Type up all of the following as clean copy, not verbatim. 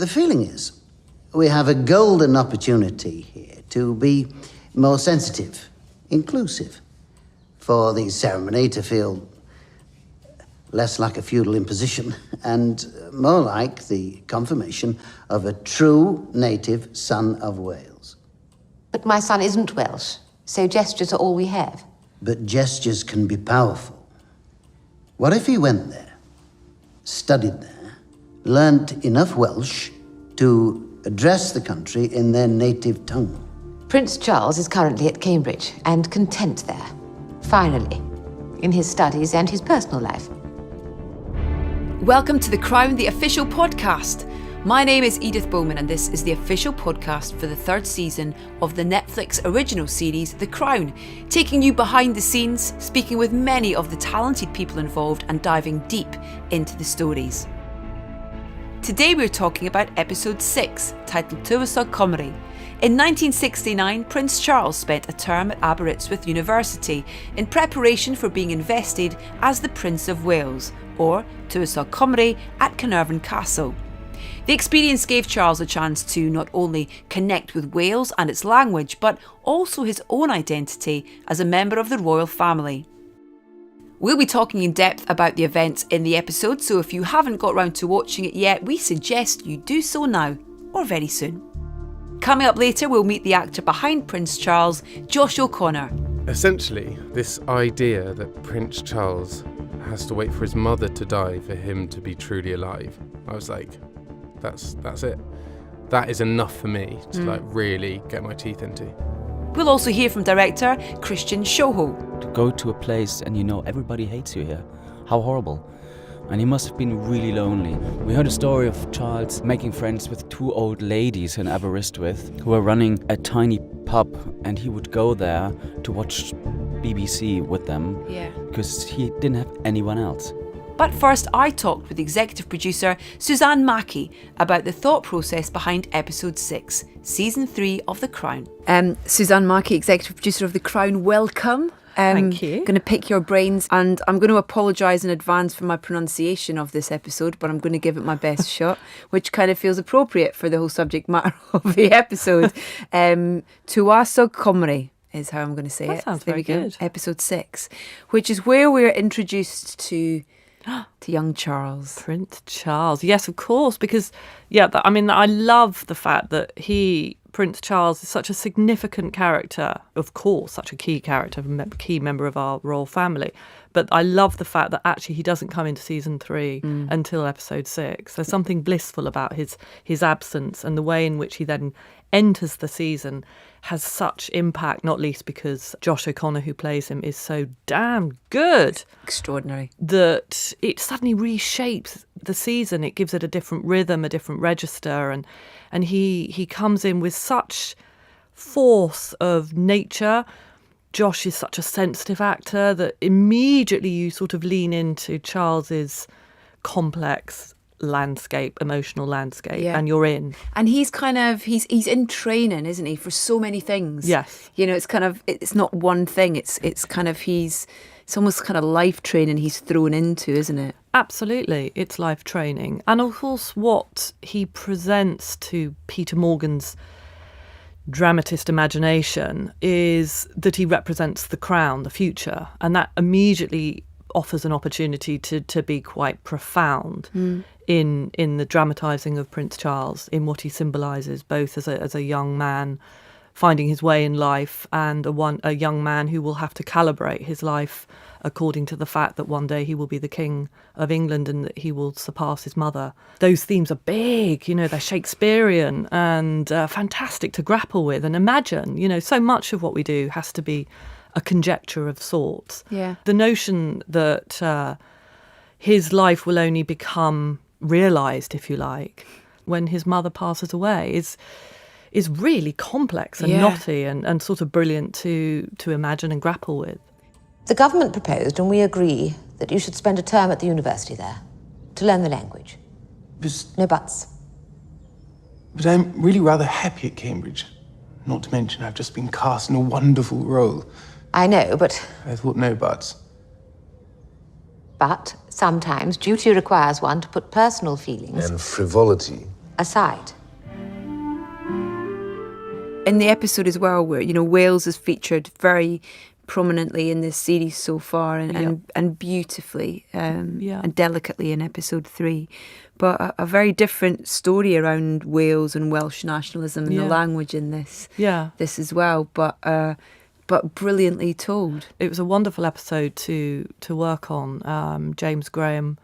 The feeling is we have a golden opportunity here to be more sensitive, inclusive, for the ceremony to feel less like a feudal imposition and more like the confirmation of a true native son of Wales. But my son isn't Welsh, so gestures are all we have. But gestures can be powerful. What if he went there, studied there, learnt enough Welsh to address the country in their native tongue? Prince Charles is currently at Cambridge and content there, finally, in his studies and his personal life. Welcome to The Crown, the official podcast. My name is Edith Bowman and this is the official podcast for the third season of the Netflix original series The Crown, taking you behind the scenes, speaking with many of the talented people involved and diving deep into the stories. Today we're talking about episode 6, titled Tywysog Cymru. In 1969, Prince Charles spent a term at Aberystwyth University in preparation for being invested as the Prince of Wales, or Tywysog Cymru at Carnarvon Castle. The experience gave Charles a chance to not only connect with Wales and its language, but also his own identity as a member of the royal family. We'll be talking in depth about the events in the episode, so if you haven't got round to watching it yet, we suggest you do so now, or very soon. Coming up later, we'll meet the actor behind Prince Charles, Josh O'Connor. Essentially, this idea that Prince Charles has to wait for his mother to die for him to be truly alive, I was like, that's it. That is enough for me to really get my teeth into. We'll also hear from director Christian Schoho. To go to a place and you know everybody hates you here. How horrible. And he must have been really lonely. We heard a story of Charles making friends with two old ladies in Aberystwyth who were running a tiny pub, and he would go there to watch BBC with them because he didn't have anyone else. But first, I talked with executive producer Suzanne Mackey about the thought process behind episode 6, season 3 of The Crown. Suzanne Mackey, executive producer of The Crown, welcome. Thank you. I'm going to pick your brains, and I'm going to apologise in advance for my pronunciation of this episode, but I'm going to give it my best shot, which kind of feels appropriate for the whole subject matter of the episode. Tywysog Cymru is how I'm going to say it. That sounds there very we go. good. Episode 6, which is where we're introduced to young Charles. Prince Charles. Yes, of course, because, I love the fact that Prince Charles is such a significant character, of course, such a key character, key member of our royal family. But I love the fact that actually he doesn't come into season 3 until episode 6. There's something blissful about his absence, and the way in which he then enters the season has such impact, not least because Josh O'Connor, who plays him, is so damn good. Extraordinary. That it suddenly reshapes the season. It gives it a different rhythm, a different register, and he comes in with such force of nature. Josh is such a sensitive actor that immediately you sort of lean into Charles's complex landscape, emotional landscape, and you're in. And he's in training, isn't he, for so many things. Yes. You know, it's not one thing. It's almost kind of life training he's thrown into, isn't it? Absolutely, it's life training. And of course, what he presents to Peter Morgan's dramatist imagination is that he represents the crown, the future, and that immediately offers an opportunity to be quite profound in the dramatising of Prince Charles, in what he symbolises, both as a young man finding his way in life and a young man who will have to calibrate his life according to the fact that one day he will be the King of England and that he will surpass his mother. Those themes are big, they're Shakespearean and fantastic to grapple with and imagine. So much of what we do has to be a conjecture of sorts. Yeah. The notion that his life will only become realised, if you like, when his mother passes away is really complex and knotty and sort of brilliant to imagine and grapple with. The government proposed, and we agree, that you should spend a term at the university there to learn the language. No buts. But I'm really rather happy at Cambridge. Not to mention I've just been cast in a wonderful role. I know, but... I thought no buts. But sometimes duty requires one to put personal feelings... and frivolity aside. In the episode as well, where Wales is featured very prominently in this series so far, and beautifully and delicately in episode 3, but a very different story around Wales and Welsh nationalism and the language in this as well, but brilliantly told. It was a wonderful episode to work on. James Graham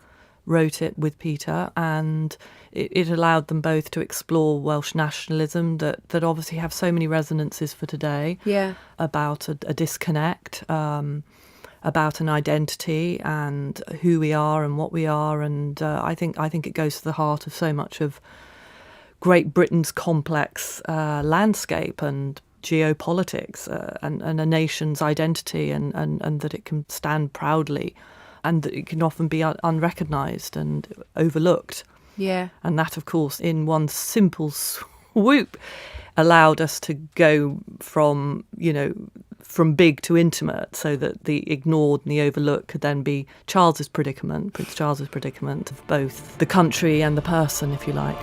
wrote it with Peter, and it allowed them both to explore Welsh nationalism that obviously have so many resonances for today. Yeah. About a disconnect, about an identity and who we are and what we are, and I think it goes to the heart of so much of Great Britain's complex landscape and geopolitics, and a nation's identity, and that it can stand proudly, and that it can often be unrecognised and overlooked. Yeah. And that, of course, in one simple swoop, allowed us to go from big to intimate, so that the ignored and the overlooked could then be Prince Charles's predicament of both the country and the person, if you like.